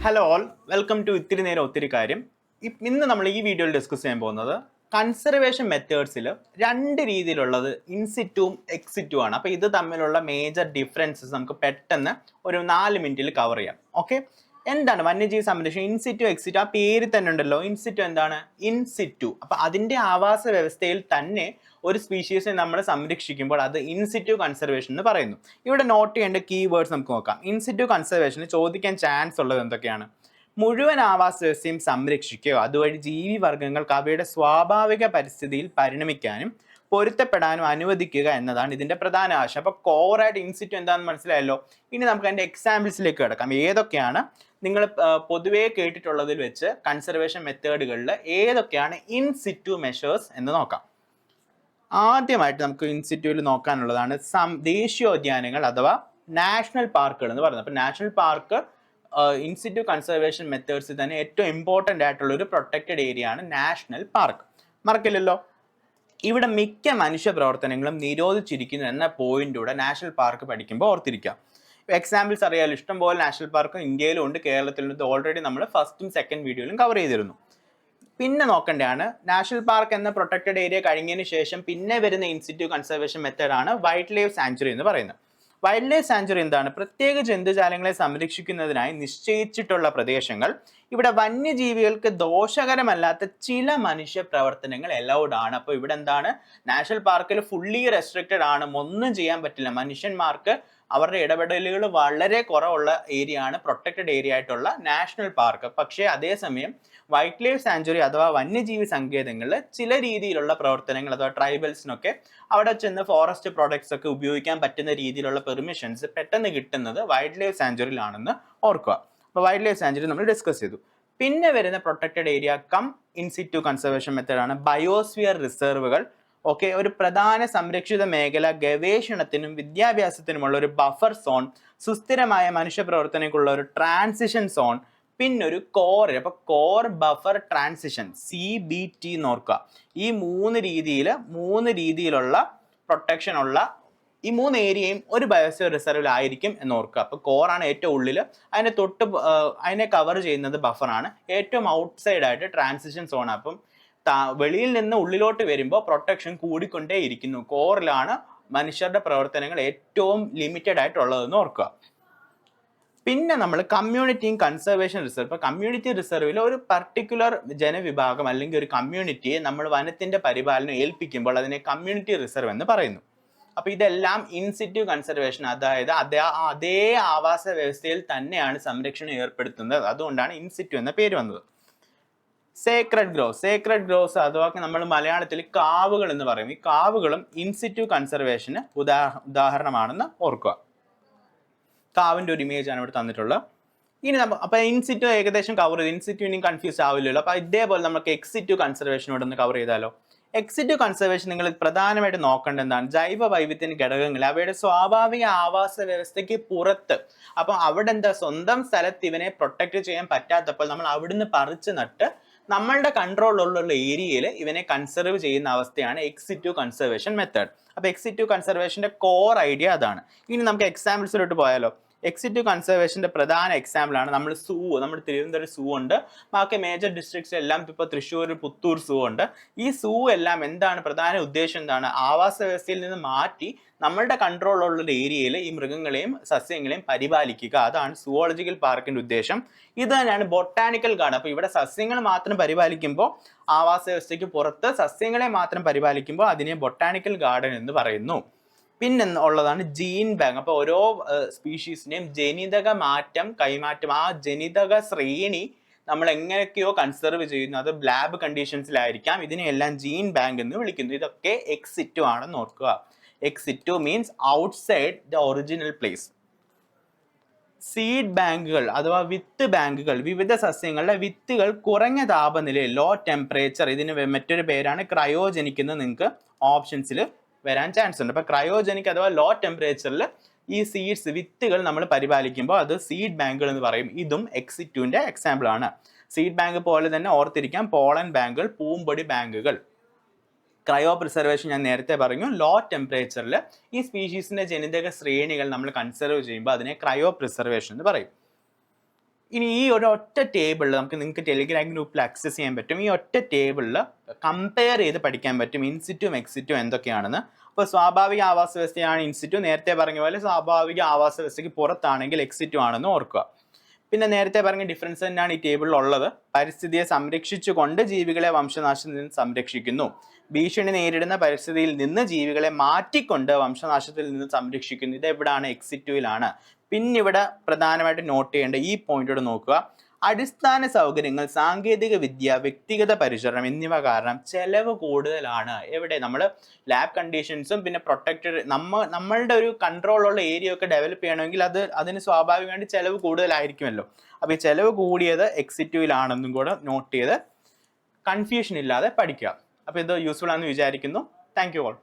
Hello all, welcome to ഇത്തിരി നേരം ഒത്തിരി കാര്യം. ഇന്ന് നമ്മൾ ഈ വീഡിയോയിൽ ഡിസ്കസ് ചെയ്യാൻ പോകുന്നത് കൺസർവേഷൻ മെത്തേഡ്സിൽ രണ്ട് രീതിയിലുള്ളത് ഇൻസിറ്റുവും എക്സിറ്റും ആണ്. അപ്പോൾ ഇത് തമ്മിലുള്ള മേജർ ഡിഫറൻസസ് നമുക്ക് പെട്ടെന്ന് ഒരു 4 മിനിറ്റിൽ കവർ ചെയ്യാം. ഓക്കെ, എന്താണ് വന്യജീവി സംരക്ഷണം? ഇൻസിറ്റു എക്സിറ്റു, ആ പേര് തന്നെ ഉണ്ടല്ലോ. ഇൻസിറ്റു എന്താണ്? ഇൻസിറ്റു. അപ്പോൾ അതിൻ്റെ ആവാസ വ്യവസ്ഥയിൽ തന്നെ ഒരു സ്പീഷീസിനെ നമ്മൾ സംരക്ഷിക്കുമ്പോൾ അത് ഇൻസിറ്റു കൺസർവേഷൻ എന്ന് പറയുന്നു. ഇവിടെ നോട്ട് ചെയ്യേണ്ട കീവേഡ്സ് നമുക്ക് നോക്കാം. ഇൻസിറ്റു കൺസർവേഷന് ചോദിക്കാൻ ചാൻസ് ഉള്ളത് എന്തൊക്കെയാണ്? മുഴുവൻ ആവാസ വ്യവസ്ഥയും സംരക്ഷിക്കുക, അതുവഴി ജീവിവർഗങ്ങൾക്ക് അവയുടെ സ്വാഭാവിക പരിസ്ഥിതിയിൽ പരിണമിക്കാനും പൊരുത്തപ്പെടാനും അനുവദിക്കുക എന്നതാണ് ഇതിന്റെ പ്രധാന ആശയം. അപ്പോൾ കോറായിട്ട് ഇൻസിറ്റു എന്താണെന്ന് മനസ്സിലായല്ലോ. ഇനി നമുക്ക് അതിന്റെ എക്സാമ്പിൾസിലേക്ക് കിടക്കാം. ഏതൊക്കെയാണ് നിങ്ങൾ പൊതുവേ കേട്ടിട്ടുള്ളതിൽ വെച്ച് കൺസർവേഷൻ മെത്തേഡുകളിൽ ഏതൊക്കെയാണ് ഇൻസിറ്റു മെഷേഴ്സ് എന്ന് നോക്കാം. ആദ്യമായിട്ട് നമുക്ക് ഇൻസിറ്റുവിൽ നോക്കാനുള്ളതാണ് ദേശീയോദ്യാനങ്ങൾ അഥവാ നാഷണൽ പാർക്കുകൾ എന്ന് പറയുന്നത്. അപ്പോൾ നാഷണൽ പാർക്ക് ഇൻസിറ്റു കൺസർവേഷൻ മെത്തേഡ്സിൽ തന്നെ ഏറ്റവും ഇമ്പോർട്ടൻ്റ് ആയിട്ടുള്ള ഒരു പ്രൊട്ടക്റ്റഡ് ഏരിയ ആണ് നാഷണൽ പാർക്ക്. മറക്കില്ലല്ലോ. ഇവിടെ മിക്ക മനുഷ്യ പ്രവർത്തനങ്ങളും നിരോധിച്ചിരിക്കുന്നു എന്ന പോയിന്റൂടെ നാഷണൽ പാർക്ക് പഠിക്കുമ്പോൾ ഓർത്തിരിക്കാം. എക്സാമ്പിൾസ് അറിയാമല്ലോ, ഇഷ്ടംപോലെ നാഷണൽ പാർക്ക് ഇന്ത്യയിലും ഉണ്ട്, കേരളത്തിലും ഉണ്ട്. ഓൾറെഡി നമ്മൾ ഫസ്റ്റും സെക്കൻഡ് വീഡിയോയിലും കവർ ചെയ്തിരുന്നു. പിന്നെ നോക്കേണ്ടതാണ് നാഷണൽ പാർക്ക് എന്ന പ്രൊട്ടക്റ്റഡ് ഏരിയ കഴിഞ്ഞതിന് ശേഷം പിന്നെ വരുന്ന ഇൻസിറ്റു കൺസർവേഷൻ മെത്തേഡാണ് വൈൽഡ് ലൈഫ് സാങ്ച്വറി എന്ന് പറയുന്നത്. വൈൽഡ് ലൈഫ് സാങ്ച്വറി എന്താണ്? പ്രത്യേക ജന്തുജാലങ്ങളെ സംരക്ഷിക്കുന്നതിനായി നിശ്ചയിച്ചിട്ടുള്ള പ്രദേശങ്ങൾ. ഇവിടെ വന്യജീവികൾക്ക് ദോഷകരമല്ലാത്ത ചില മനുഷ്യ പ്രവർത്തനങ്ങൾ അലൗഡ് ആണ്. അപ്പോൾ ഇവിടെ എന്താണ്? നാഷണൽ പാർക്കിൽ ഫുള്ളി റെസ്ട്രിക്റ്റഡ് ആണ്, ഒന്നും ചെയ്യാൻ പറ്റില്ല. മനുഷ്യന്മാർക്ക് അവരുടെ ഇടപെടലുകൾ വളരെ കുറവുള്ള ഏരിയ ആണ് പ്രൊട്ടക്റ്റഡ് ഏരിയ ആയിട്ടുള്ള നാഷണൽ പാർക്ക്. പക്ഷേ അതേസമയം വൈൽഡ് ലൈഫ് സാങ്ച്വറി അഥവാ വന്യജീവി സങ്കേതങ്ങളിൽ ചില രീതിയിലുള്ള പ്രവർത്തനങ്ങൾ അഥവാ ട്രൈബൽസിനൊക്കെ അവിടെ ചെന്ന് ഫോറസ്റ്റ് പ്രോഡക്ട്സ് ഒക്കെ ഉപയോഗിക്കാൻ പറ്റുന്ന രീതിയിലുള്ള പെർമിഷൻസ് പെട്ടെന്ന് കിട്ടുന്നത് വൈൽഡ് ലൈഫ് സാങ്ച്വറിയിലാണെന്ന് ഓർക്കുക. അപ്പോൾ വൈൽഡ് ലൈഫ് സാങ്ച്വറി നമ്മൾ ഡിസ്കസ് ചെയ്തു. പിന്നെ വരുന്ന protected area cum in situ conservation മെത്തേഡാണ് ബയോസ്ഫിയർ റിസർവുകൾ. ഓക്കെ, ഒരു പ്രധാന സംരക്ഷിത മേഖല, ഗവേഷണത്തിനും വിദ്യാഭ്യാസത്തിനുമുള്ള ഒരു ബഫർ സോൺ, സുസ്ഥിരമായ മനുഷ്യ പ്രവർത്തനങ്ങൾക്കുള്ള ഒരു ട്രാൻസിഷൻ സോൺ, പിന്നെ ഒരു കോർ. അപ്പോൾ കോർ ബഫർ ട്രാൻസിഷൻ CBT എന്ന് ഓർക്കുക. ഈ മൂന്ന് രീതിയിലുള്ള പ്രൊട്ടക്ഷൻ ഉള്ള ഈ 3 ഏരിയയും ഒരു ബയോസ്ഫിയർ റിസർവിലായിരിക്കും എന്ന് ഓർക്കുക. അപ്പോൾ കോറാണ് ഏറ്റവും ഉള്ളിൽ, അതിനെ കവർ ചെയ്യുന്നത് ബഫറാണ്. ഏറ്റവും ഔട്ട്സൈഡ് ആയിട്ട് ട്രാൻസിഷൻ സോൺ. അപ്പം വെളിയിൽ നിന്ന് ഉള്ളിലോട്ട് വരുമ്പോൾ പ്രൊട്ടക്ഷൻ കൂടിക്കൊണ്ടേ ഇരിക്കുന്നു. കോറിലാണ് മനുഷ്യരുടെ പ്രവർത്തനങ്ങൾ ഏറ്റവും ലിമിറ്റഡ് ആയിട്ടുള്ളതെന്ന് ഓർക്കുക. പിന്നെ നമ്മൾ കമ്മ്യൂണിറ്റിയും കൺസർവേഷൻ റിസർവ്. ഇപ്പോൾ കമ്മ്യൂണിറ്റി റിസർവിൽ ഒരു പർട്ടിക്കുലർ ജനവിഭാഗം അല്ലെങ്കിൽ ഒരു കമ്മ്യൂണിറ്റിയെ നമ്മൾ വനത്തിന്റെ പരിപാലനം ഏൽപ്പിക്കുമ്പോൾ അതിനെ കമ്മ്യൂണിറ്റി റിസർവ് എന്ന് പറയുന്നു. അപ്പോൾ ഇതെല്ലാം ഇൻസിറ്റു കൺസർവേഷൻ, അതായത് അതേ ആവാസ വ്യവസ്ഥയിൽ തന്നെയാണ് സംരക്ഷണം ഏർപ്പെടുത്തുന്നത്. അതുകൊണ്ടാണ് ഇൻസിറ്റു എന്ന പേര് വന്നത്. സേക്രഡ് ഗ്രോവ്സ് അഥവാ നമ്മൾ മലയാളത്തിൽ കാവുകൾ എന്ന് പറയും. ഈ കാവുകളും ഇൻസിറ്റു കൺസർവേഷന് ഉദാഹരണമാണെന്ന് ഓർക്കുക. കാവിന്റെ ഒരു ഇമേജ് ആണ് ഇവിടെ തന്നിട്ടുള്ളത്. ഇനി അപ്പൊ ഇൻസിറ്റു ഏകദേശം കവർ ചെയ്ത്, ഇൻസിറ്റു ഇനി കൺഫ്യൂസ് ആവില്ലല്ലോ. അപ്പൊ ഇതേപോലെ നമുക്ക് എക്സിറ്റു കൺസർവേഷനോട് ഒന്ന് കവർ ചെയ്താലോ. എക്സിറ്റു കൺസർവേഷൻ നിങ്ങൾ പ്രധാനമായിട്ട് നോക്കേണ്ട എന്താണ്? ജൈവ വൈവിധ്യ ഘടകങ്ങൾ അവയുടെ സ്വാഭാവിക ആവാസ വ്യവസ്ഥയ്ക്ക് പുറത്ത്. അപ്പം അവിടെ എന്താ, സ്വന്തം സ്ഥലത്ത് ഇവനെ പ്രൊട്ടക്ട് ചെയ്യാൻ പറ്റാത്തപ്പോൾ നമ്മൾ അവിടുന്ന് പറിച്ചു നട്ട് നമ്മളുടെ കൺട്രോളിലുള്ള ഏരിയയിൽ ഇവനെ കൺസർവ് ചെയ്യുന്ന അവസ്ഥയാണ് എക്സിറ്റു കൺസർവേഷൻ മെത്തേഡ്. അപ്പോൾ എക്സിറ്റു കൺസർവേഷന്റെ കോർ ഐഡിയ അതാണ്. ഇനി നമുക്ക് എക്സാമ്പിൾസിലോട്ട് പോയാലോ. എക്സിറ്റു കൺസർവേഷന്റെ പ്രധാന എക്സാമ്പിൾ ആണ് നമ്മുടെ തിരുവനന്തപുരം സൂ ഉണ്ട്. ബാക്കി മേജർ ഡിസ്ട്രിക്ട്സ് എല്ലാം ഇപ്പോൾ തൃശ്ശൂർ, പുത്തൂർ സൂ ഉണ്ട്. ഈ സൂ എല്ലാം എന്താണ് പ്രധാന ഉദ്ദേശം? എന്താണ്? ആവാസ വ്യവസ്ഥയിൽ നിന്ന് മാറ്റി നമ്മളുടെ കൺട്രോളിലുള്ള ഏരിയയിൽ ഈ മൃഗങ്ങളെയും സസ്യങ്ങളെയും പരിപാലിക്കുക. അതാണ് സുവോളജിക്കൽ പാർക്കിന്റെ ഉദ്ദേശം. ഇത് തന്നെയാണ് ബൊട്ടാനിക്കൽ ഗാർഡൻ. അപ്പോൾ ഇവിടെ സസ്യങ്ങൾ മാത്രം പരിപാലിക്കുമ്പോൾ, ആവാസ വ്യവസ്ഥയ്ക്ക് പുറത്ത് സസ്യങ്ങളെ മാത്രം പരിപാലിക്കുമ്പോൾ അതിനെ ബൊട്ടാനിക്കൽ ഗാർഡൻ എന്ന് പറയുന്നു. പിന്നെ ഉള്ളതാണ് ജീൻ ബാങ്ക്. അപ്പോൾ ഓരോ സ്പീഷീസിനെയും ജനിതക കൈമാറ്റം, ആ ജനിതക ശ്രേണി നമ്മൾ എങ്ങനെയൊക്കെയോ കൺസർവ് ചെയ്യുന്നു. അത് ലാബ് കണ്ടീഷൻസിലായിരിക്കാം. ഇതിനെയെല്ലാം ജീൻ ബാങ്ക് എന്ന് വിളിക്കുന്നു. ഇതൊക്കെ എക്സിറ്റു ആണെന്ന് ഓർക്കുക. Ex situ means outside the original place. Seed ബാങ്കുകൾ അഥവാ വിത്ത് ബാങ്കുകൾ. വിവിധ സസ്യങ്ങളുടെ വിത്തുകൾ കുറഞ്ഞ താപനിലയിൽ, ലോ ടെമ്പറേച്ചർ, ഇതിന് മറ്റൊരു പേരാണ് ക്രയോജനിക് എന്ന് നിങ്ങൾക്ക് ഓപ്ഷൻസിൽ വരാൻ ചാൻസ് ഉണ്ട്. അപ്പോൾ ക്രയോജനിക് അഥവാ ലോ ടെമ്പറേച്ചറിൽ ഈ വിത്തുകൾ നമ്മൾ പരിപാലിക്കുമ്പോൾ അത് സീഡ് ബാങ്കുകൾ എന്ന് പറയും. ഇതും എക്സിറ്റുവിന്റെ എക്സാമ്പിൾ ആണ്. സീഡ് ബാങ്ക് പോലെ തന്നെ ഓർത്തിരിക്കാം പോളൻ ബാങ്കുകൾ, പൂമ്പൊടി ബാങ്കുകൾ. ക്രയോ പ്രിസർവേഷൻ ഞാൻ നേരത്തെ പറഞ്ഞു. ലോ ടെമ്പറേച്ചറിൽ ഈ സ്പീഷീസിന്റെ ജനിതക ശ്രേണികൾ നമ്മൾ കൺസർവ് ചെയ്യുമ്പോൾ അതിനെ ക്രയോ പ്രിസർവേഷൻ എന്ന് പറയും. ഇനി ഈ ഒരു ഒറ്റ ടേബിളിൽ നിങ്ങൾക്ക് ടെലിഗ്രാം ഗ്രൂപ്പിൽ ആക്സസ് ചെയ്യാൻ പറ്റും. ഈ ഒറ്റ ടേബിളിൽ കമ്പയർ ചെയ്ത് പഠിക്കാൻ പറ്റും ഇൻസിറ്റും എക്സിറ്റും എന്തൊക്കെയാണെന്ന്. അപ്പോൾ സ്വാഭാവിക ആവാസ വ്യവസ്ഥയാണ് ഇൻസിറ്റു, നേരത്തെ പറഞ്ഞ പോലെ സ്വാഭാവിക ആവാസ വ്യവസ്ഥയ്ക്ക് പുറത്താണെങ്കിൽ എക്സിറ്റു ആണെന്ന് ഓർക്കുക. പിന്നെ നേരത്തെ പറഞ്ഞ ഡിഫറൻസ് തന്നെയാണ് ഈ ടേബിളിൽ ഉള്ളത്. പരിസ്ഥിതിയെ സംരക്ഷിച്ചുകൊണ്ട് ജീവികളെ വംശനാശത്തിൽ നിന്ന് സംരക്ഷിക്കുന്നു. ഭീഷണി നേരിടുന്ന പരിസ്ഥിതിയിൽ നിന്ന് ജീവികളെ മാറ്റിക്കൊണ്ട് വംശനാശത്തിൽ നിന്ന് സംരക്ഷിക്കുന്നു. ഇത് എവിടാണ്? എക്സിറ്റുവിലാണ്. പിന്നെ ഇവിടെ പ്രധാനമായിട്ട് നോട്ട് ചെയ്യേണ്ട ഈ പോയിന്റോട് നോക്കുക. അടിസ്ഥാന സൗകര്യങ്ങൾ, സാങ്കേതിക വിദ്യ, വ്യക്തിഗത പരിചരണം എന്നിവ കാരണം ചെലവ് കൂടുതലാണ്. എവിടെ? നമ്മൾ ലാബ് കണ്ടീഷൻസും പിന്നെ പ്രൊട്ടക്റ്റഡ് നമ്മളുടെ ഒരു കൺട്രോളുള്ള ഏരിയ ഒക്കെ ഡെവലപ്പ് ചെയ്യണമെങ്കിൽ അതിന് സ്വാഭാവികമായിട്ട് ചെലവ് കൂടുതലായിരിക്കുമല്ലോ. അപ്പോൾ ഈ ചെലവ് കൂടിയത് എക്സിറ്റുവിലാണെന്നും കൂടെ നോട്ട് ചെയ്ത് കൺഫ്യൂഷൻ ഇല്ലാതെ പഠിക്കുക. അപ്പോൾ ഇത് യൂസ്ഫുൾ ആണെന്ന് വിചാരിക്കുന്നു. Thank you all.